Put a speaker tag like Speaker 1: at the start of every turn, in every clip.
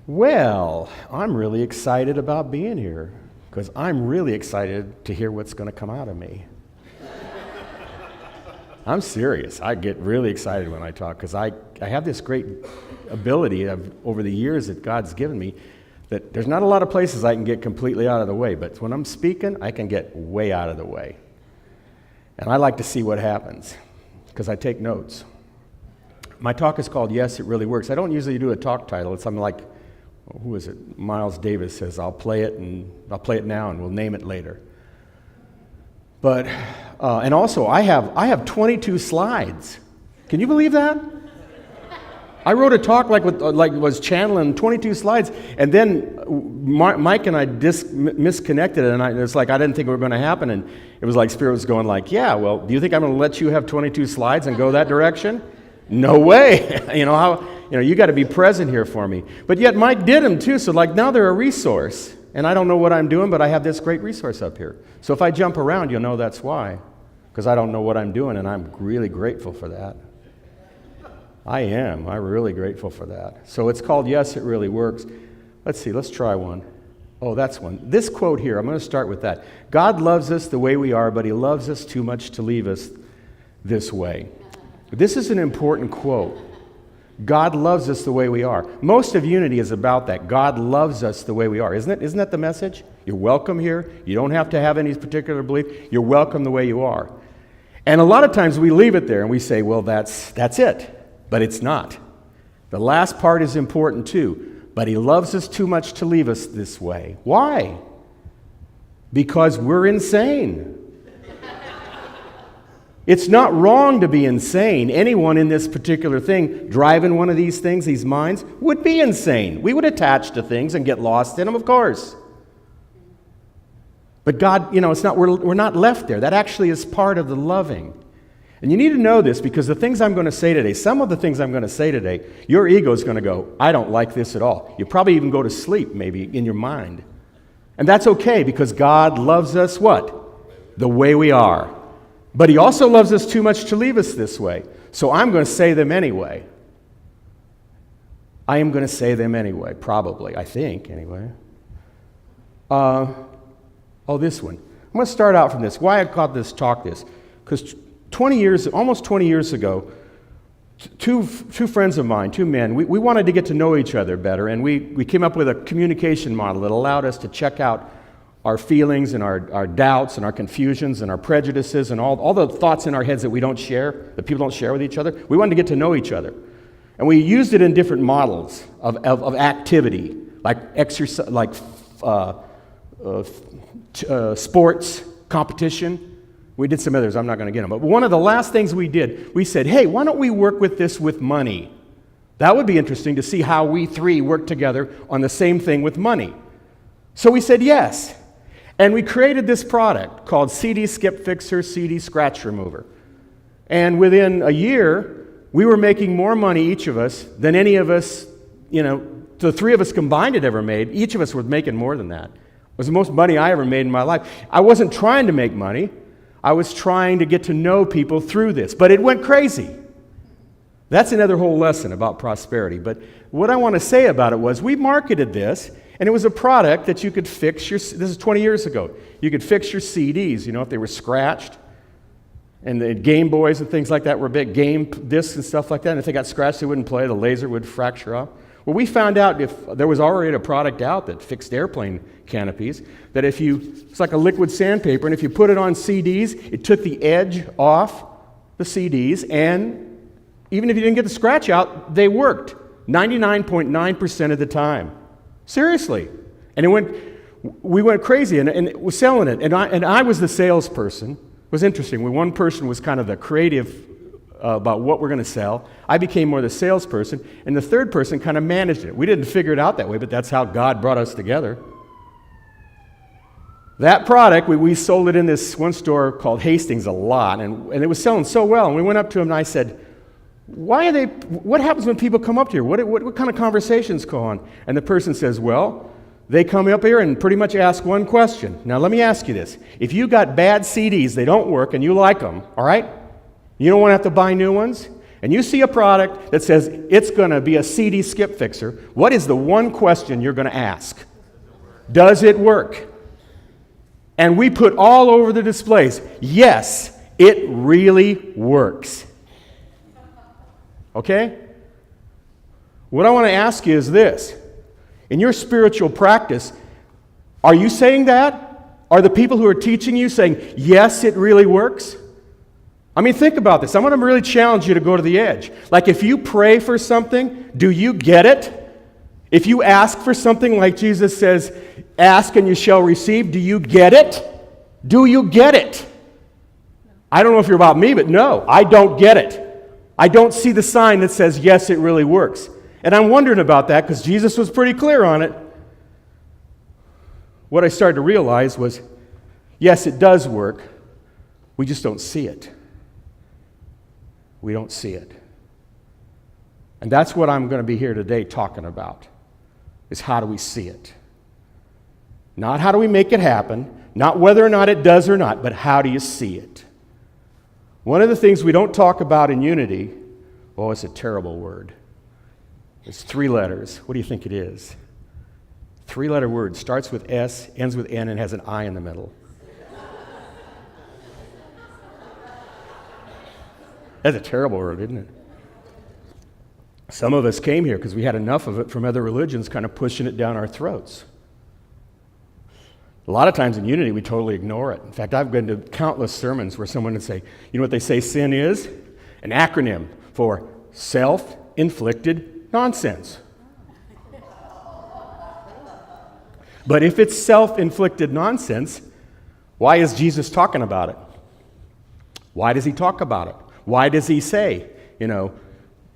Speaker 1: Well, I'm really excited about being here because I'm really excited to hear what's going to come out of me. I'm serious. I get really excited when I talk because I have this great ability over the years that God's given me that there's not a lot of places I can get completely out of the way, but when I'm speaking, I can get way out of the way. And I like to see what happens because I take notes. My talk is called Yes, It Really Works. I don't usually do a talk title. It's something like, who is it? Miles Davis says, I'll play it now and we'll name it later. But, and also I have 22 slides. Can you believe that? I wrote a talk like was channeling 22 slides, and then Mike and I misconnected it, and it's like I didn't think it was going to happen, and it was like Spirit was going like, yeah, well, do you think I'm going to let you have 22 slides and go that direction? No way. You got to be present here for me. But yet Mike did them too, so like now they're a resource. And I don't know what I'm doing, but I have this great resource up here. So if I jump around, you'll know that's why. Because I don't know what I'm doing, and I'm really grateful for that. I am. I'm really grateful for that. So it's called Yes, It Really Works. Let's see. Let's try one. Oh, that's one. This quote here, I'm going to start with that. God loves us the way we are, but he loves us too much to leave us this way. This is an important quote. God loves us the way we are. Most of Unity is about that. God loves us the way we are, isn't it? Isn't that the message? You're welcome here. You don't have to have any particular belief. You're welcome the way you are. And a lot of times we leave it there and we say, well, that's it. But it's not. The last part is important too. But he loves us too much to leave us this way. Why? Because we're insane. It's not wrong to be insane. Anyone in this particular thing, driving one of these things, these minds, would be insane. We would attach to things and get lost in them, of course. But God, it's not. We're not left there. That actually is part of the loving. And you need to know this because the things I'm going to say today, some of the things I'm going to say today, your ego is going to go, I don't like this at all. You probably even go to sleep, maybe, in your mind. And that's okay because God loves us what? The way we are. But he also loves us too much to leave us this way. So I'm going to say them anyway. I am going to say them anyway, probably, I think, anyway. This one. I'm going to start out from this. Why I called this talk this? Because almost 20 years ago, two friends of mine, two men, we wanted to get to know each other better, and we came up with a communication model that allowed us to check out our feelings and our doubts and our confusions and our prejudices and all the thoughts in our heads that we don't share, that people don't share with each other. We wanted to get to know each other. And we used it in different models of activity, like exercise, like sports, competition. We did some others, I'm not going to get them. But one of the last things we did, we said, hey, why don't we work with this with money? That would be interesting to see how we three work together on the same thing with money. So we said yes. And we created this product called CD Skip Fixer, CD Scratch Remover. And within a year, we were making more money, each of us, than any of us, the three of us combined had ever made. Each of us was making more than that. It was the most money I ever made in my life. I wasn't trying to make money. I was trying to get to know people through this. But it went crazy. That's another whole lesson about prosperity. But what I want to say about it was we marketed this, and it was a product that you could fix this is 20 years ago. You could fix your CDs, if they were scratched. And the Game Boys and things like that were big, game discs and stuff like that. And if they got scratched, they wouldn't play. The laser would fracture off. Well, we found out if there was already a product out that fixed airplane canopies, that it's like a liquid sandpaper, and if you put it on CDs, it took the edge off the CDs, and even if you didn't get the scratch out, they worked 99.9% of the time. Seriously. And we went crazy, and it was selling it. And I was the salesperson. It was interesting. When one person was kind of the creative about what we're going to sell, I became more the salesperson, and the third person kind of managed it. We didn't figure it out that way, but that's how God brought us together. That product, we sold it in this one store called Hastings a lot, and it was selling so well. And we went up to him, and I said, what happens when people come up to you? What kind of conversations go on? And the person says, well, they come up here and pretty much ask one question. Now, let me ask you this. If you got bad CDs, they don't work, and you like them, all right? You don't want to have to buy new ones? and you see a product that says it's going to be a CD skip fixer, what is the one question you're going to ask? Does it work? And we put all over the displays, yes, it really works. Okay? What I want to ask you is this. In your spiritual practice, are you saying that? Are the people who are teaching you saying, yes, it really works? I mean, think about this. I want to really challenge you to go to the edge. Like if you pray for something, do you get it? If you ask for something like Jesus says, ask and you shall receive, do you get it? Do you get it? I don't know if you're about me, but no, I don't get it. I don't see the sign that says, yes, it really works. And I'm wondering about that because Jesus was pretty clear on it. What I started to realize was, yes, it does work. We just don't see it. We don't see it. And that's what I'm going to be here today talking about, is how do we see it? Not how do we make it happen, not whether or not it does or not, but how do you see it? One of the things we don't talk about in unity, oh, it's a terrible word. It's 3 letters. What do you think it is? 3-letter word, starts with S, ends with N, and has an I in the middle. That's a terrible word, isn't it? Some of us came here because we had enough of it from other religions kind of pushing it down our throats. A lot of times in unity, we totally ignore it. In fact, I've been to countless sermons where someone would say, you know what they say sin is? An acronym for self-inflicted nonsense. But if it's self-inflicted nonsense, why is Jesus talking about it? Why does he talk about it? Why does he say, to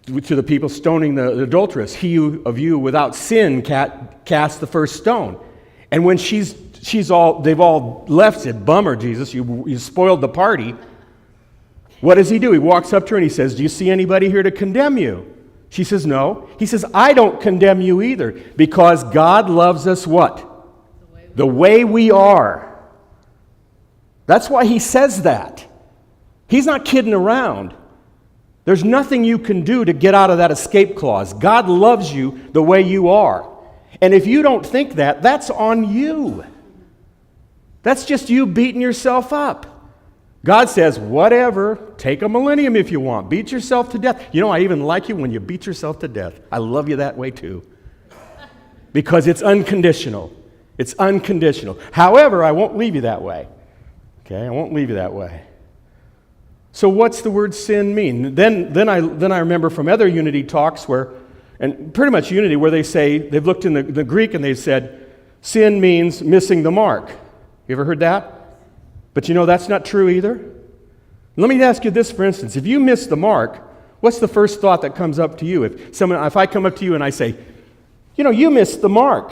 Speaker 1: the people stoning the adulteress, he of you without sin cast the first stone. And when they've all left, said, bummer, Jesus, you spoiled the party. What does he do? He walks up to her and he says, do you see anybody here to condemn you? She says, no. He says, I don't condemn you either, because God loves us what? The way we are. That's why he says that. He's not kidding around. There's nothing you can do to get out of that escape clause. God loves you the way you are. And if you don't think that, that's on you. That's just you beating yourself up. God says, whatever, take a millennium if you want. Beat yourself to death. I even like you when you beat yourself to death. I love you that way too. Because it's unconditional. It's unconditional. However, I won't leave you that way. Okay, I won't leave you that way. So what's the word sin mean? Then I remember from other unity talks and pretty much unity, where they say, they've looked in the Greek and they've said, sin means missing the mark. You ever heard that? But that's not true either. Let me ask you this, for instance. If you miss the mark, what's the first thought that comes up to you? If I come up to you and I say, you missed the mark.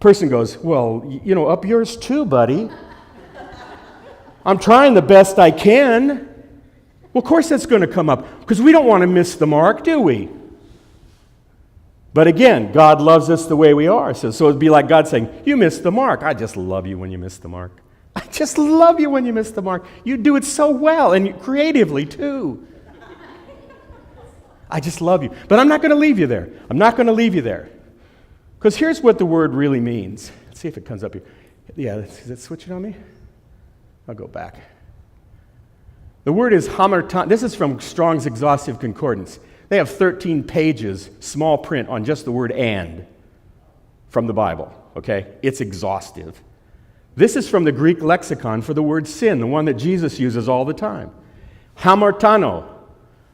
Speaker 1: Person goes, well, up yours too, buddy. I'm trying the best I can. Well, of course that's going to come up, because we don't want to miss the mark, do we? But again, God loves us the way we are. So it'd be like God saying, you missed the mark. I just love you when you miss the mark. I just love you when you miss the mark. You do it so well, and creatively too. I just love you. But I'm not going to leave you there. I'm not going to leave you there. Because here's what the word really means. Let's see if it comes up here. Yeah, is it switching on me? I'll go back. The word is hamartan. This is from Strong's Exhaustive Concordance. They have 13 pages, small print, on just the word and from the Bible, okay? It's exhaustive. This is from the Greek lexicon for the word sin, the one that Jesus uses all the time. Hamartano,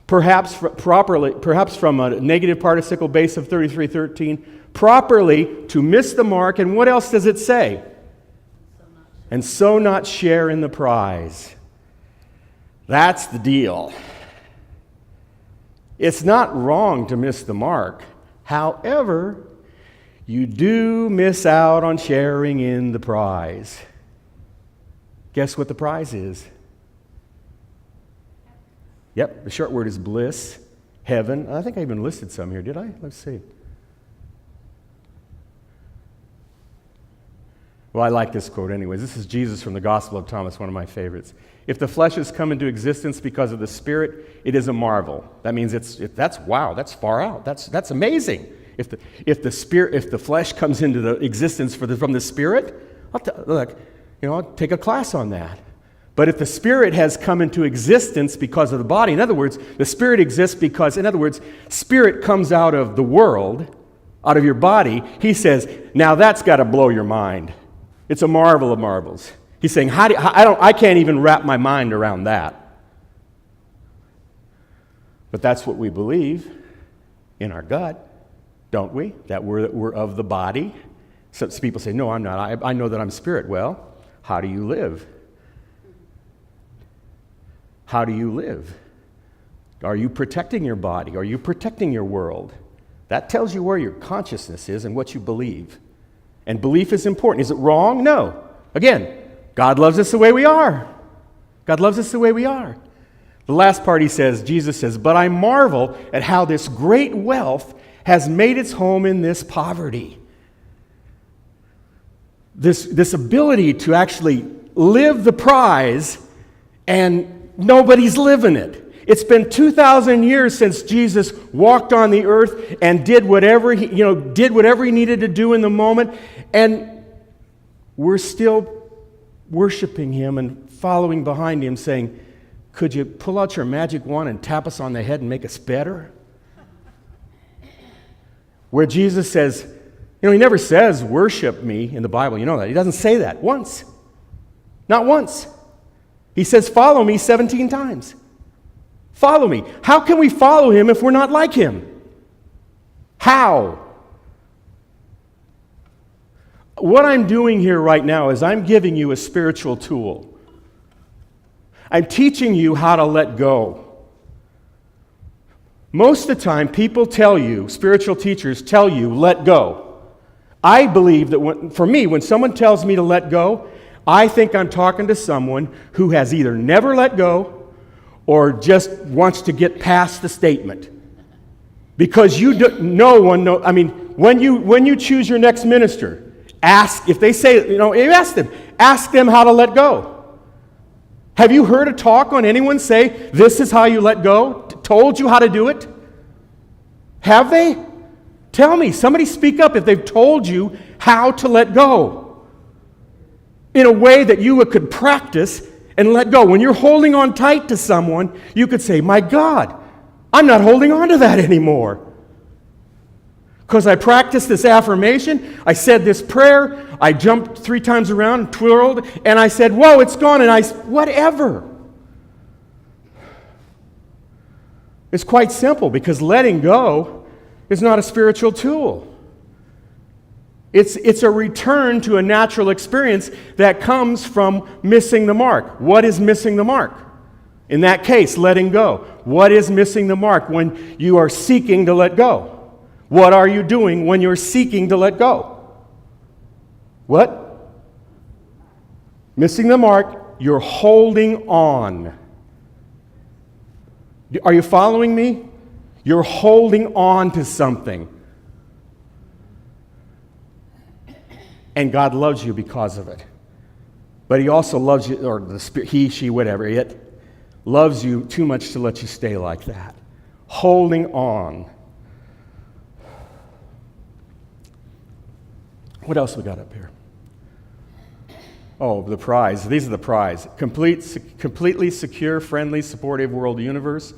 Speaker 1: perhaps from a negative participle base of 3313, properly to miss the mark, and what else does it say? And so not share in the prize. That's the deal. It's not wrong to miss the mark. However, you do miss out on sharing in the prize. Guess what the prize is? Yep, the short word is bliss, heaven. I think I even listed some here, did I? Let's see. Well, I like this quote anyways. This is Jesus from the Gospel of Thomas, one of my favorites. If the flesh has come into existence because of the Spirit, it is a marvel. That means that's far out. That's amazing. If the flesh comes into the existence from the Spirit, I'll take a class on that. But if the Spirit has come into existence because of the body, in other words, the Spirit exists because, Spirit comes out of the world, out of your body, he says, now that's got to blow your mind. It's a marvel of marvels. He's saying, I can't even wrap my mind around that. But that's what we believe in our gut, don't we? That we're of the body. Some people say, no, I'm not. I know that I'm spirit. Well, how do you live? How do you live? Are you protecting your body? Are you protecting your world? That tells you where your consciousness is and what you believe. And belief is important. Is it wrong? No. Again, God loves us the way we are. God loves us the way we are. The last part Jesus says, but I marvel at how this great wealth has made its home in this poverty. This ability to actually live the prize and nobody's living it. It's been 2,000 years since Jesus walked on the earth and did whatever he needed to do in the moment, and we're still worshiping him and following behind him, saying, could you pull out your magic wand and tap us on the head and make us better? Where Jesus says, he never says, worship me in the Bible. You know that. He doesn't say that once. Not once. He says, follow me 17 times. Follow me. How can we follow him if we're not like him? How? What I'm doing here right now is I'm giving you a spiritual tool. I'm teaching you how to let go. Most of the time, people tell you, spiritual teachers tell you, let go. I believe that when someone tells me to let go, I think I'm talking to someone who has either never let go or just wants to get past the statement. Because when you choose your next minister, ask, if they say, ask them how to let go. Have you heard a talk on anyone say, this is how you let go? Told you how to do it? Have they? Tell me, somebody speak up if they've told you how to let go in a way that you could practice and let go. When you're holding on tight to someone, you could say, my God, I'm not holding on to that anymore. Because I practiced this affirmation, I said this prayer, I jumped 3 times around and twirled, and I said, whoa, it's gone, and whatever. It's quite simple, because letting go is not a spiritual tool. It's a return to a natural experience that comes from missing the mark. What is missing the mark? In that case, letting go. What is missing the mark when you are seeking to let go? What are you doing when you're seeking to let go? What? Missing the mark, you're holding on. Are you following me? You're holding on to something. And God loves you because of it. But he also loves you, or the spirit, he, she, whatever, it loves you too much to let you stay like that. Holding on. What else we got up here? Oh, the prize. These are the prize. Completely secure, friendly, supportive world universe.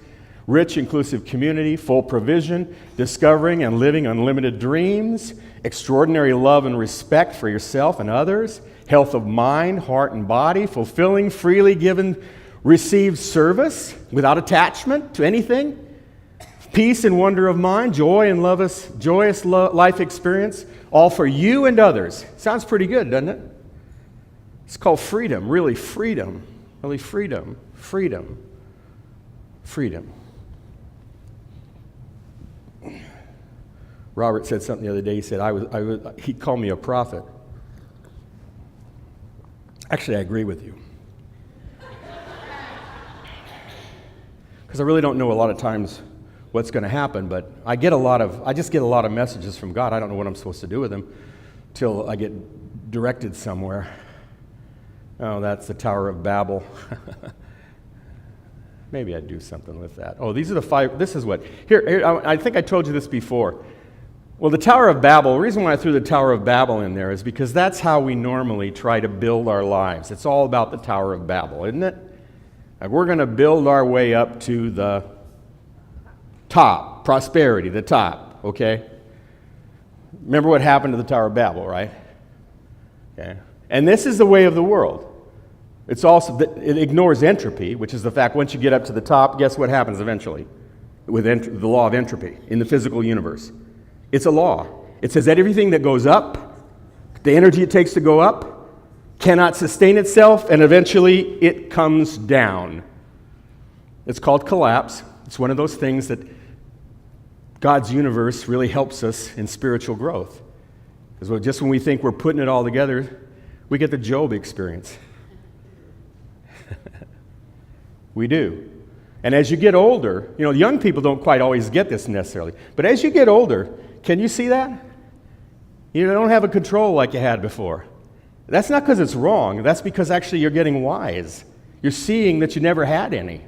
Speaker 1: Rich, inclusive community. Full provision. Discovering and living unlimited dreams. Extraordinary love and respect for yourself and others. Health of mind, heart, and body. Fulfilling, freely given, received service without attachment to anything. Peace and wonder of mind. Joy and joyous life experience. All for you and others. Sounds pretty good, doesn't it? It's called freedom. Really freedom. Really freedom. Freedom. Freedom. Robert said something the other day. He said, he called me a prophet. Actually, I agree with you. Because I really don't know a lot of times what's going to happen, but I just get a lot of messages from God. I don't know what I'm supposed to do with them till I get directed somewhere. Oh, that's the Tower of Babel. Maybe I'd do something with that. Oh, these are the 5. This is what. Here, I think I told you this before. Well, the Tower of Babel, the reason why I threw the Tower of Babel in there is because that's how we normally try to build our lives. It's all about the Tower of Babel, isn't it? Like we're going to build our way up to the top, prosperity, the top, okay? Remember what happened to the Tower of Babel, right? Okay. And this is the way of the world. It's also, it ignores entropy, which is the fact once you get up to the top, guess what happens eventually? With the law of entropy in the physical universe. It's a law. It says that everything that goes up, the energy it takes to go up, cannot sustain itself, and eventually it comes down. It's called collapse. It's one of those things that God's universe really helps us in spiritual growth. Because just when we think we're putting it all together, we get the Job experience. We do. And as you get older, young people don't quite always get this necessarily, but as you get older, can you see that? You don't have a control like you had before. That's not because it's wrong. That's because actually you're getting wise. You're seeing that you never had any.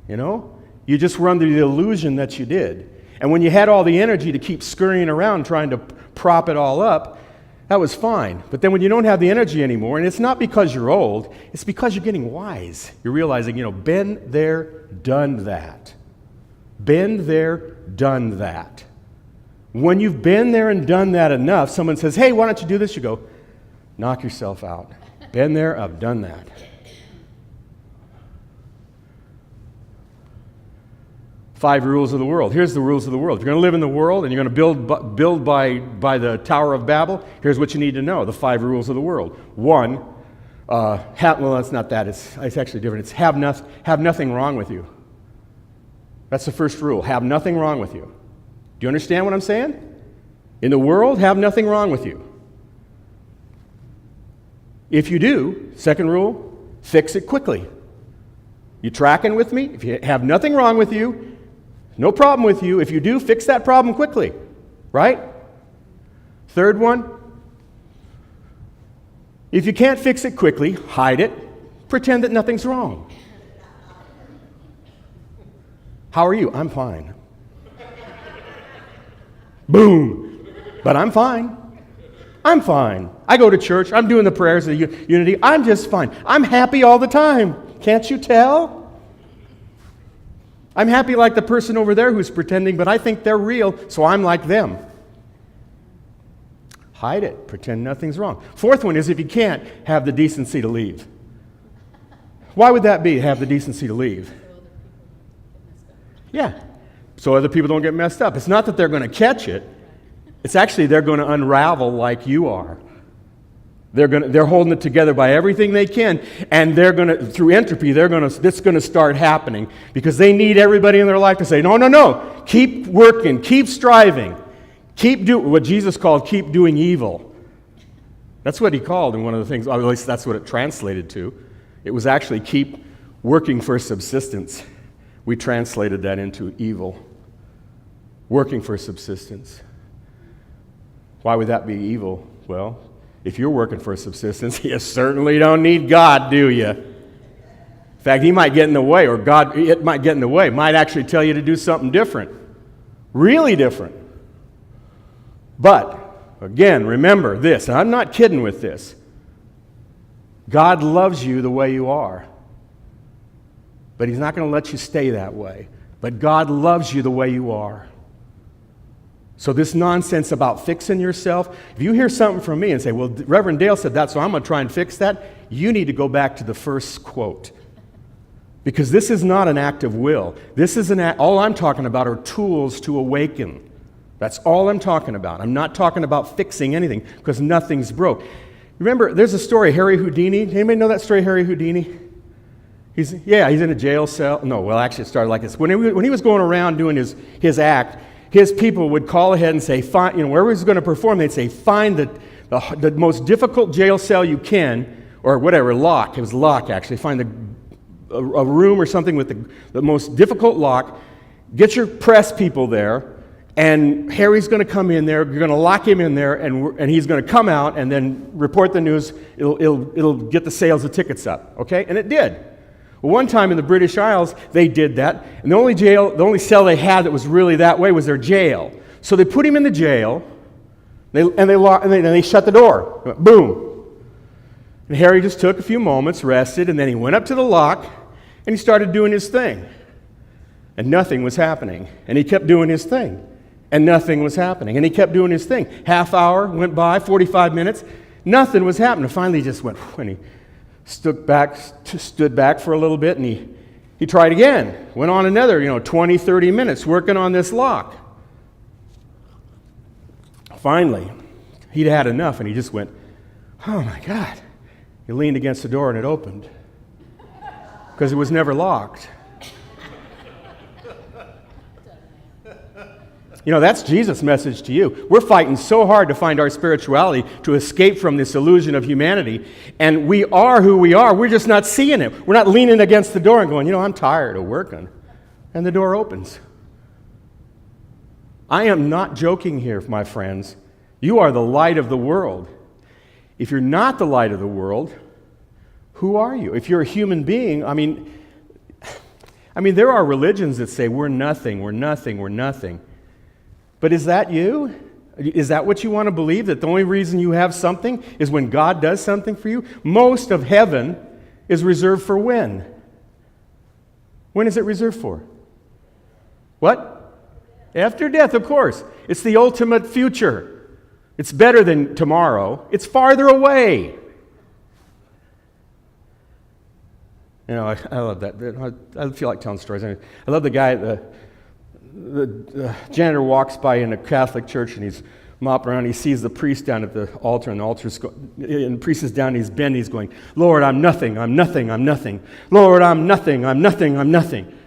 Speaker 1: You just were under the illusion that you did. And when you had all the energy to keep scurrying around trying to prop it all up, that was fine. But then when you don't have the energy anymore, and it's not because you're old, it's because you're getting wise. You're realizing, been there, done that. Been there, done that. When you've been there and done that enough, someone says, hey, why don't you do this? You go, knock yourself out. Been there, I've done that. Five rules of the world. Here's the rules of the world. If you're going to live in the world and you're going to build by the Tower of Babel, here's what you need to know, the 5 rules of the world. 1, that's not that. It's actually different. It's have nothing wrong with you. That's the first rule. Have nothing wrong with you. Do you understand what I'm saying? In the world, have nothing wrong with you. If you do, second rule, fix it quickly. You tracking with me? If you have nothing wrong with you, no problem with you. If you do, fix that problem quickly. Right? Third one, if you can't fix it quickly, hide it. Pretend that nothing's wrong. How are you? I'm fine. Boom. But I'm fine. I'm fine. I go to church. I'm doing the prayers of unity. I'm just fine. I'm happy all the time. Can't you tell? I'm happy like the person over there who's pretending, but I think they're real, so I'm like them. Hide it. Pretend nothing's wrong. Fourth one is if you can't, have the decency to leave. Why would that be, have the decency to leave? Yeah. So other people don't get messed up. It's not that they're going to catch it. It's actually they're going to unravel like you are. They're holding it together by everything they can, and they're going to, through entropy, it's going to start happening because they need everybody in their life to say, no, keep working, keep striving, keep doing what Jesus called keep doing evil. That's what he called in one of the things, or at least that's what it translated to. It was actually keep working for subsistence. We translated that into evil. Working for subsistence. Why would that be evil? Well, if you're working for subsistence, you certainly don't need God, do you? In fact, he might get in the way, or it might get in the way. Might actually tell you to do something different. Really different. But, again, remember this, and I'm not kidding with this. God loves you the way you are. But he's not going to let you stay that way. But God loves you the way you are. So this nonsense about fixing yourself, if you hear something from me and say, well, Reverend Dale said that, so I'm going to try and fix that, you need to go back to the first quote. Because this is not an act of will. This is all I'm talking about are tools to awaken. That's all I'm talking about. I'm not talking about fixing anything, because nothing's broke. Remember, there's a story, Harry Houdini. Anybody know that story, Harry Houdini? He's in a jail cell. No, well, actually it started like this. When he was going around doing his act, his people would call ahead and say, wherever he was going to perform, they'd say, find the most difficult jail cell you can, or whatever, lock. It was lock, actually. Find a room or something with the most difficult lock. Get your press people there, And Harry's going to come in there, you're going to lock him in there, and he's going to come out and then report the news. It'll get the sales of tickets up, okay? And it did. Well, one time in the British Isles, they did that, and the only cell they had that was really that way was their jail. So they put him in the jail, and they shut the door. Boom. And Harry just took a few moments, rested, and then he went up to the lock, and he started doing his thing. And nothing was happening. And he kept doing his thing. And nothing was happening. And he kept doing his thing. Half hour went by, 45 minutes. Nothing was happening. Finally, he just went, and he stood back for a little bit, and he tried again. Went on another, 20, 30 minutes working on this lock. Finally, he'd had enough, and he just went, oh my God. He leaned against the door, and it opened. Because it was never locked. That's Jesus' message to you. We're fighting so hard to find our spirituality, to escape from this illusion of humanity, and we are who we are. We're just not seeing it. We're not leaning against the door and going, I'm tired of working. And the door opens. I am not joking here, my friends. You are the light of the world. If you're not the light of the world, who are you? If you're a human being, I mean, there are religions that say we're nothing, we're nothing, we're nothing. But is that you? Is that what you want to believe? That the only reason you have something is when God does something for you? Most of heaven is reserved for when? When is it reserved for? What? After death, of course. It's the ultimate future. It's better than tomorrow. It's farther away. I love that. I feel like telling stories. I love the guy, the janitor walks by in a Catholic church, and he's mopping around. He sees the priest down at the altar, and the priest is down, he's bending, he's going, Lord, I'm nothing, I'm nothing, I'm nothing. Lord, I'm nothing, I'm nothing, I'm nothing.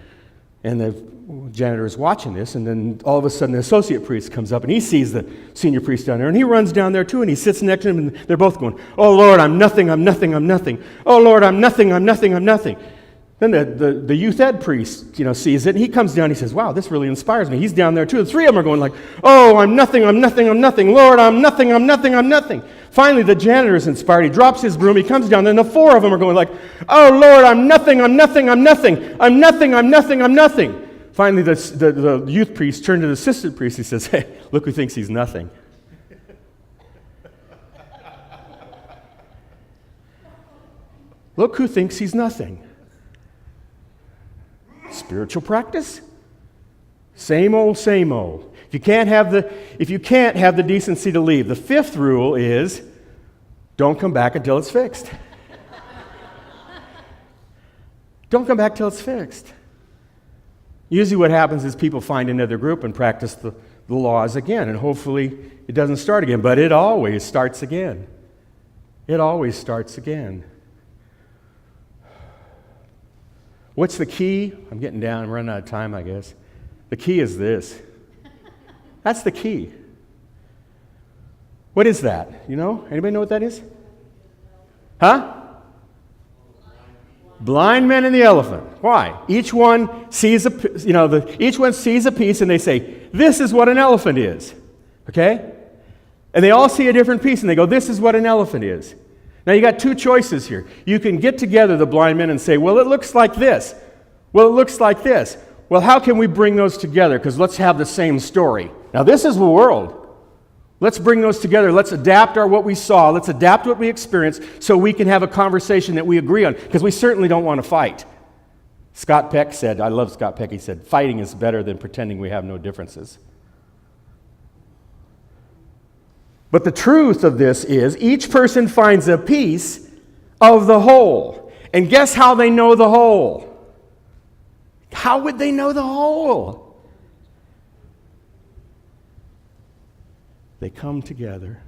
Speaker 1: And the janitor is watching this, and then all of a sudden the associate priest comes up, and he sees the senior priest down there, and he runs down there too, and he sits next to him, and they're both going, oh Lord, I'm nothing, I'm nothing, I'm nothing. Oh Lord, I'm nothing, I'm nothing, I'm nothing. Then the youth ed priest, sees it, and he comes down, he says, wow, this really inspires me. He's down there too. The three of them are going like, oh, I'm nothing, I'm nothing, I'm nothing. Lord, I'm nothing, I'm nothing, I'm nothing. Finally, the janitor is inspired. He drops his broom, he comes down, and the four of them are going like, oh, Lord, I'm nothing, I'm nothing, I'm nothing. I'm nothing, I'm nothing, I'm nothing. Finally, the youth priest turned to the assistant priest. He says, hey, look who thinks he's nothing. Look who thinks he's nothing. Spiritual practice? Same old, same old. If you can't have the decency to leave, the fifth rule is don't come back until it's fixed. Don't come back till it's fixed. Usually what happens is people find another group and practice the laws again, and hopefully it doesn't start again, but it always starts again. It always starts again. What's the key? I'm getting down, I'm running out of time, I guess. The key is this. That's the key. What is that? Anybody know what that is? Huh? Blind men and the elephant. Why? Each one sees each one sees a piece, and they say, this is what an elephant is. Okay? And they all see a different piece, and they go, this is what an elephant is. Now, you got two choices here. You can get together the blind men and say, well, it looks like this. Well, it looks like this. Well, how can we bring those together? Because let's have the same story. Now, this is the world. Let's bring those together. Let's adapt what we saw. Let's adapt what we experienced so we can have a conversation that we agree on, because we certainly don't want to fight. Scott Peck said, I love Scott Peck, he said, fighting is better than pretending we have no differences. But the truth of this is each person finds a piece of the whole. And guess how they know the whole? How would they know the whole? They come together.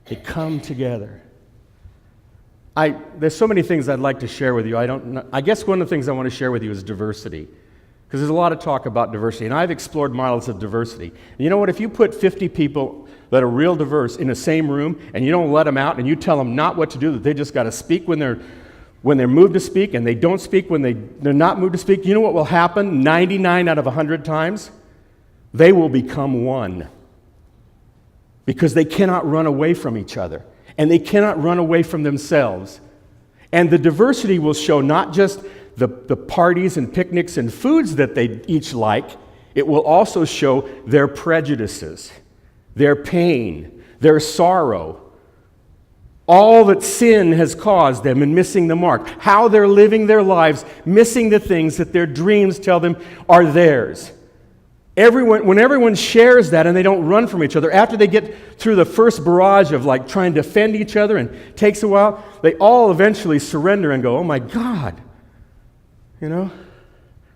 Speaker 1: They come together. There's so many things I'd like to share with you. I guess one of the things I want to share with you is diversity. Because there's a lot of talk about diversity, and I've explored models of diversity. And you know what? If you put 50 people that are real diverse in the same room, and you don't let them out, and you tell them not what to do, that they just got to speak when they're moved to speak, and they don't speak when they're not moved to speak, you know what will happen 99 out of 100 times? they will become one. Because they cannot run away from each other. And they cannot run away from themselves. And the diversity will show not just the parties and picnics and foods that they each like, it will also show their prejudices, their pain, their sorrow, all that sin has caused them in missing the mark, how they're living their lives, missing the things that their dreams tell them are theirs. When everyone shares that and they don't run from each other, after they get through the first barrage of like trying to defend each other and takes a while, they all eventually surrender and go, oh my God. You know?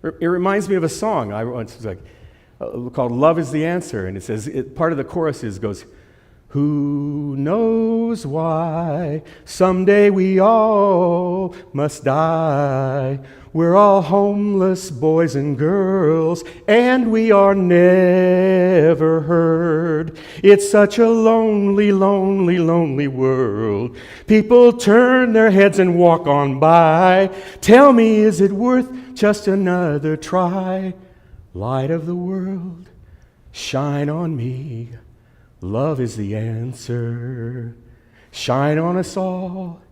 Speaker 1: It reminds me of a song I once was like called "Love Is the Answer," and it says part of the chorus goes, "Who knows why someday we all must die? We're all homeless boys and girls, and we are never heard. It's such a lonely, lonely, lonely world. People turn their heads and walk on by. Tell me, is it worth just another try? Light of the world, shine on me. Love is the answer. Shine on us all,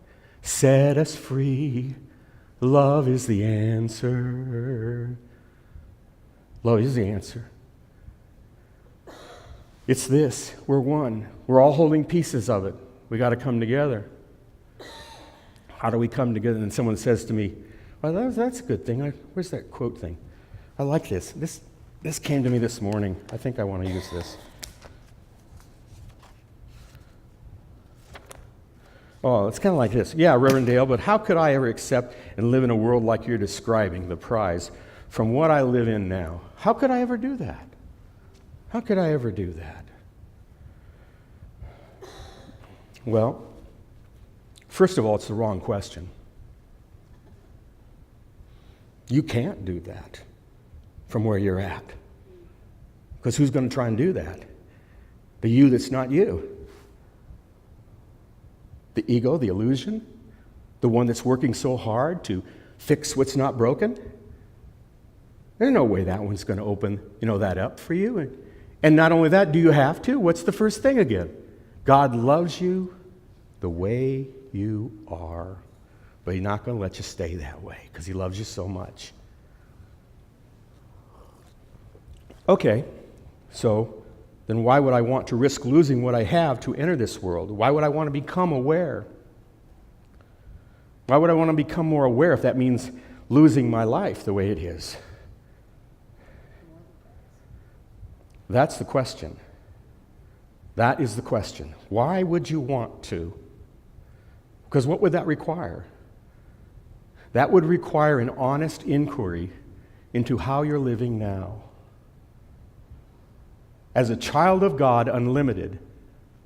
Speaker 1: set us free. Love is the answer. Love is the answer. It's this. We're one. We're all holding pieces of it. We got to come together. How do we come together? And someone says to me, well, that's a good thing. Where's that quote thing? I like this. This came to me this morning. I think I want to use this. Oh, it's kind of like this. Yeah, Reverend Dale, but how could I ever accept and live in a world like you're describing, the prize, from what I live in now? How could I ever do that? How could I ever do that? Well, first of all, it's the wrong question. You can't do that from where you're at. Because who's going to try and do that? The you that's not you. The ego, the illusion, the one that's working so hard to fix what's not broken. There's no way that one's going to open, that up for you. And not only that, do you have to? What's the first thing again? God loves you the way you are, but He's not going to let you stay that way because He loves you so much. Okay, so then why would I want to risk losing what I have to enter this world? Why would I want to become aware? Why would I want to become more aware if that means losing my life the way it is? That's the question. That is the question. Why would you want to? Because what would that require? That would require an honest inquiry into how you're living now. As a child of God, unlimited,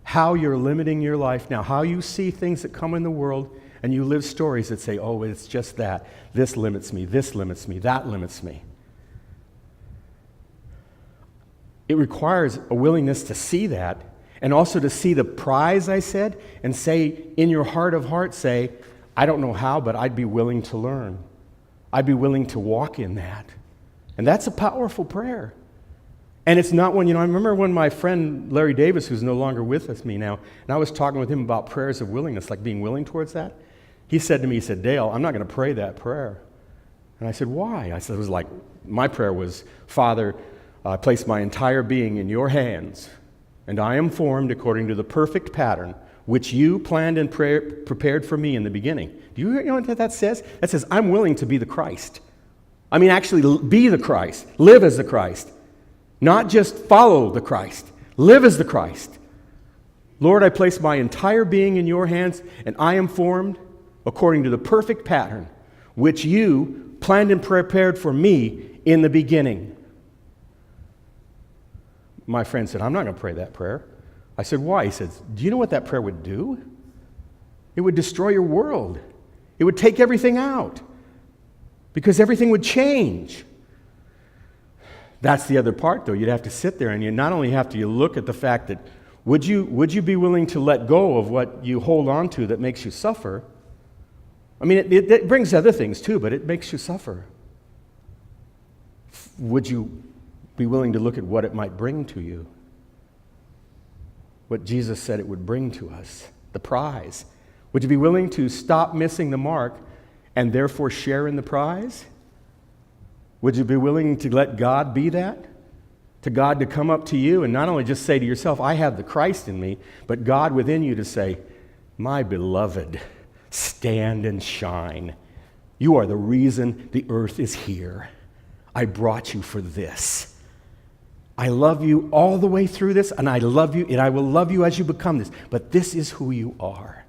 Speaker 1: how you're limiting your life now, how you see things that come in the world, and you live stories that say, oh, it's just that. This limits me, that limits me. It requires a willingness to see that, and also to see the prize, I said, and say, in your heart of hearts, say, I don't know how, but I'd be willing to learn. I'd be willing to walk in that. And that's a powerful prayer. And it's not when, I remember when my friend Larry Davis, who's no longer with me now, and I was talking with him about prayers of willingness, like being willing towards that. He said to me, Dale, I'm not going to pray that prayer. And I said, why? I said, it was like, my prayer was, Father, I place my entire being in your hands, and I am formed according to the perfect pattern which you planned and prepared for me in the beginning. Do you know what that says? That says, I'm willing to be the Christ. I mean, actually be the Christ. Live as the Christ. Not just follow the Christ. Live as the Christ. Lord, I place my entire being in your hands, and I am formed according to the perfect pattern which you planned and prepared for me in the beginning. My friend said, I'm not going to pray that prayer. I said, why? He said, do you know what that prayer would do? It would destroy your world. It would take everything out because everything would change. That's the other part, though. You'd have to sit there, and you not only have to look at the fact that would you be willing to let go of what you hold on to that makes you suffer? I mean, it brings other things too, but it makes you suffer. Would you be willing to look at what it might bring to you? What Jesus said it would bring to us, the prize. Would you be willing to stop missing the mark and therefore share in the prize? Would you be willing to let God be that? To God to come up to you and not only just say to yourself, I have the Christ in me, but God within you to say, my beloved, stand and shine. You are the reason the earth is here. I brought you for this. I love you all the way through this, and I love you, and I will love you as you become this. But this is who you are.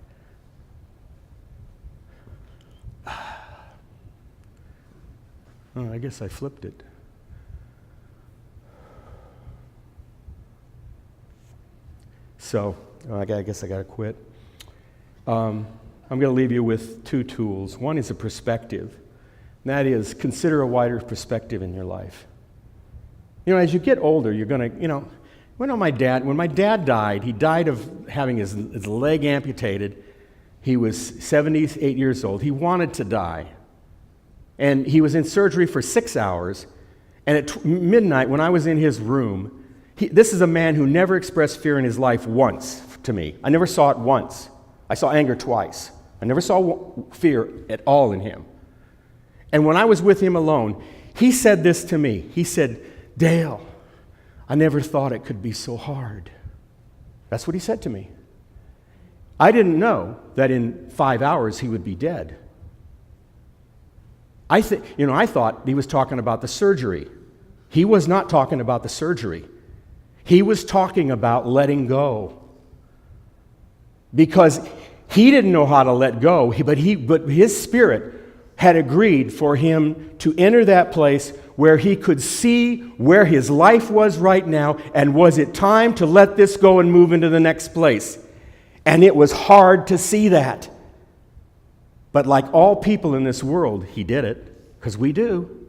Speaker 1: Oh, I guess I flipped it. So, I guess I got to quit. I'm going to leave you with two tools. One is a perspective. And that is, consider a wider perspective in your life. You know, as you get older, you're going to, when my dad died, he died of having his leg amputated. He was 78 years old. He wanted to die. And he was in surgery for 6 hours. And at midnight, when I was in his room, this is a man who never expressed fear in his life once to me. I never saw it once. I saw anger twice. I never saw fear at all in him. And when I was with him alone, he said this to me. He said, Dale, I never thought it could be so hard. That's what he said to me. I didn't know that in 5 hours he would be dead. I thought he was talking about the surgery. He was not talking about the surgery. He was talking about letting go. Because he didn't know how to let go, but his spirit had agreed for him to enter that place where he could see where his life was right now, and was it time to let this go and move into the next place? And it was hard to see that. But like all people in this world, he did it, because we do.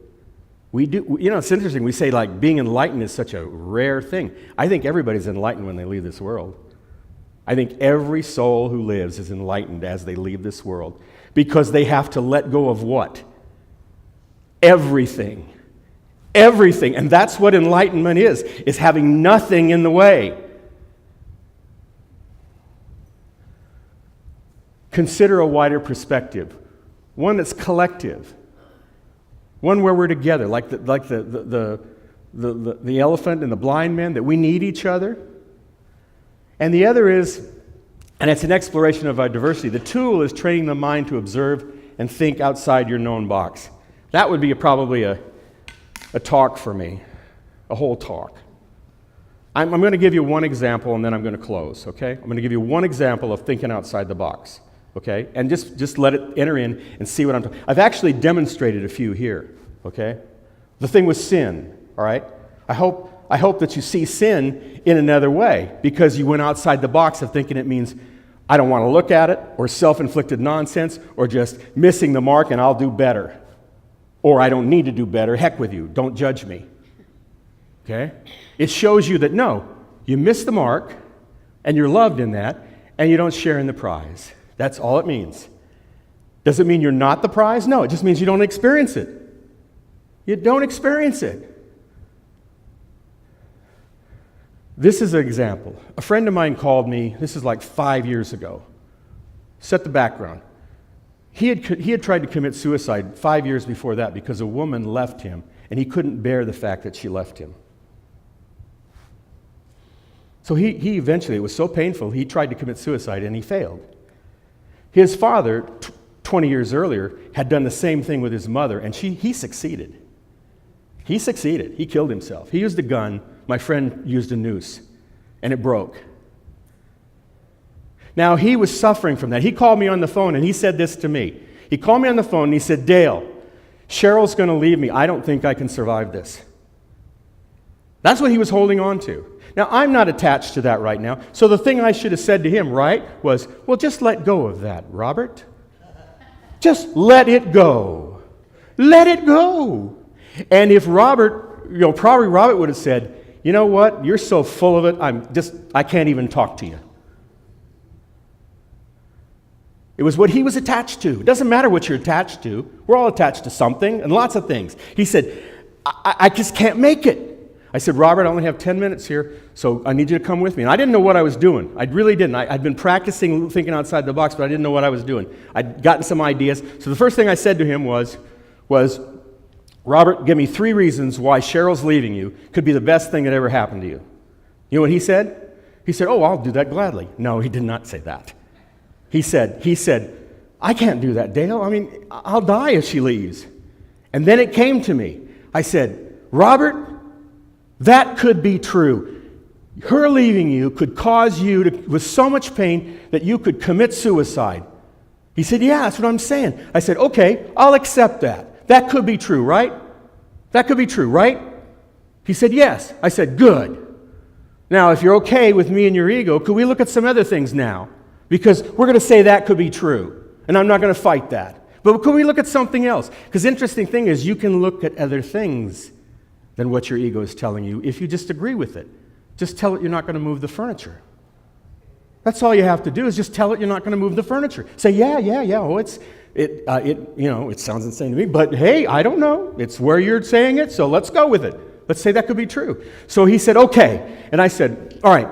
Speaker 1: We do. It's interesting. We say like being enlightened is such a rare thing. I think everybody's enlightened when they leave this world. I think every soul who lives is enlightened as they leave this world, because they have to let go of what? Everything. Everything. And that's what enlightenment is having nothing in the way. Consider a wider perspective, one that's collective, one where we're together, like the elephant and the blind man, that we need each other. And the other is, and it's an exploration of our diversity, the tool is training the mind to observe and think outside your known box. That would be probably a talk for me, a whole talk. I'm going to give you one example, and then I'm going to close, okay? I'm going to give you one example of thinking outside the box, okay? And just let it enter in and see what I'm talking. I've actually demonstrated a few here, okay? The thing with sin, all right? I hope that you see sin in another way, because you went outside the box of thinking it means I don't want to look at it, or self-inflicted nonsense, or just missing the mark and I'll do better. Or I don't need to do better, heck with you, don't judge me. Okay? It shows you that no, you missed the mark, and you're loved in that, and you don't share in the prize. That's all it means. Does it mean you're not the prize? No, it just means you don't experience it. You don't experience it. This is an example. A friend of mine called me, this is like 5 years ago. Set the background. He had tried to commit suicide 5 years before that because a woman left him, and he couldn't bear the fact that she left him. So he eventually, it was so painful, he tried to commit suicide, and he failed. His father, 20 years earlier, had done the same thing with his mother, and he succeeded. He succeeded. He killed himself. He used a gun. My friend used a noose, and it broke. Now, he was suffering from that. He called me on the phone, and he said this to me. He called me on the phone, and he said, Dale, Cheryl's going to leave me. I don't think I can survive this. That's what he was holding on to. Now, I'm not attached to that right now, so the thing I should have said to him, right, was, well, just let go of that, Robert. Just let it go. Let it go. And if Robert, probably Robert would have said, you know what, you're so full of it, I can't even talk to you. It was what he was attached to. It doesn't matter what you're attached to. We're all attached to something and lots of things. He said, I just can't make it. I said, Robert, I only have 10 minutes here, so I need you to come with me. And I didn't know what I was doing. I really didn't. I'd been practicing thinking outside the box, but I didn't know what I was doing. I'd gotten some ideas. So the first thing I said to him was, Robert, give me 3 reasons why Cheryl's leaving you could be the best thing that ever happened to you. You know what he said? He said, oh, I'll do that gladly. No, he did not say that. He said, I can't do that, Dale. I mean, I'll die if she leaves. And then it came to me. I said, Robert, that could be true. Her leaving you could cause you to, with so much pain that you could commit suicide. He said, yeah, that's what I'm saying. I said, okay, I'll accept that. That could be true, right? That could be true, right? He said, yes. I said, good. Now, if you're okay with me and your ego, could we look at some other things now? Because we're going to say that could be true, and I'm not going to fight that. But could we look at something else? Because the interesting thing is you can look at other things than what your ego is telling you if you just agree with it. Just tell it you're not going to move the furniture. That's all you have to do is just tell it you're not going to move the furniture. Say, yeah. Oh, it sounds insane to me, but hey, I don't know. It's where you're saying it, so let's go with it. Let's say that could be true. So he said, okay. And I said, all right,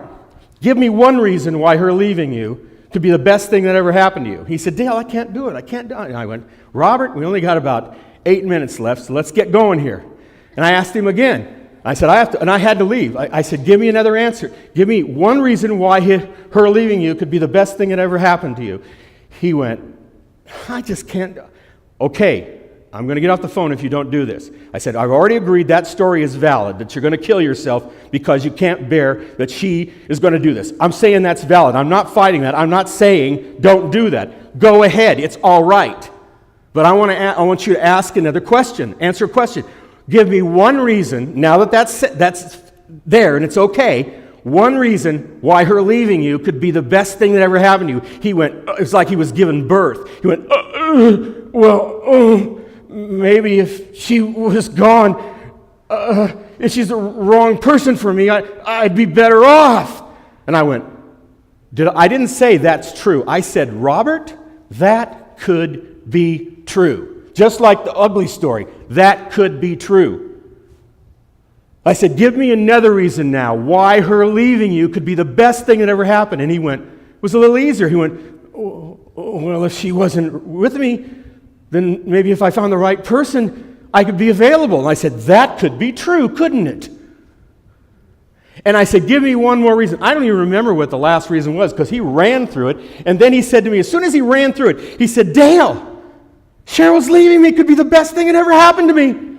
Speaker 1: give me one reason why her leaving you could be the best thing that ever happened to you. He said, Dale, I can't do it. I can't do it. And I went, Robert, we only got about 8 minutes left, so let's get going here. And I asked him again. I said, and I had to leave. I said, give me another answer. Give me one reason why her leaving you could be the best thing that ever happened to you. He went, I just can't. Okay, I'm going to get off the phone if you don't do this. I said, I've already agreed that story is valid, that you're going to kill yourself because you can't bear that she is going to do this. I'm saying that's valid. I'm not fighting that. I'm not saying don't do that. Go ahead. It's all right. But I want you to ask another question. Answer a question. Give me one reason, now that that's there and it's okay, one reason why her leaving you could be the best thing that ever happened to you. He went, it was like he was giving birth. He went, maybe if she was gone, if she's the wrong person for me, I'd be better off. And I went, I didn't say that's true. I said, Robert, that could be true. Just like the ugly story, that could be true. I said, give me another reason now why her leaving you could be the best thing that ever happened. And he went, it was a little easier. He went, well, if she wasn't with me, then maybe if I found the right person, I could be available. And I said, that could be true, couldn't it? And I said, give me one more reason. I don't even remember what the last reason was because he ran through it. And then he said to me, as soon as he ran through it, he said, Dale, Cheryl's leaving me could be the best thing that ever happened to me.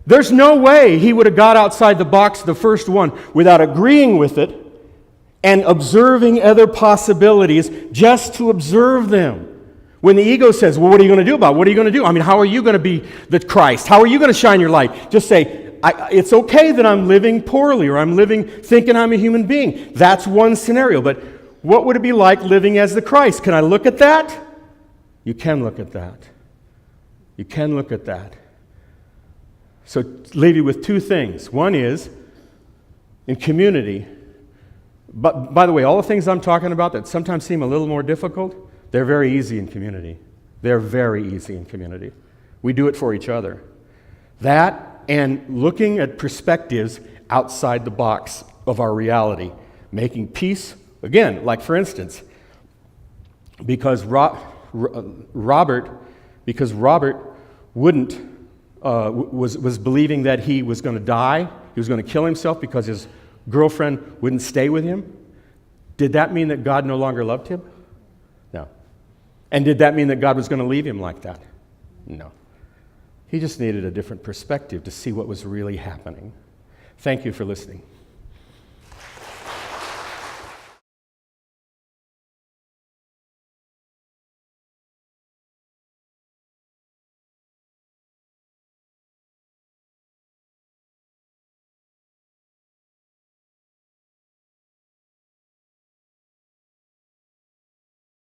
Speaker 1: There's no way he would have got outside the box, the first one, without agreeing with it and observing other possibilities just to observe them. When the ego says, well, what are you going to do about it? What are you going to do? I mean, how are you going to be the Christ? How are you going to shine your light? Just say, it's okay that I'm living poorly or I'm living thinking I'm a human being. That's one scenario. But what would it be like living as the Christ? Can I look at that? You can look at that. You can look at that. So leave you with 2 things. One is, in community, but by the way, all the things I'm talking about that sometimes seem a little more difficult, they're very easy in community. They're very easy in community. We do it for each other. That and looking at perspectives outside the box of our reality, making peace. Again, like for instance, because Robert wouldn't was believing that he was going to die, he was going to kill himself because his girlfriend wouldn't stay with him. Did that mean that God no longer loved him? No. And did that mean that God was going to leave him like that? No. He just needed a different perspective to see what was really happening. Thank you for listening.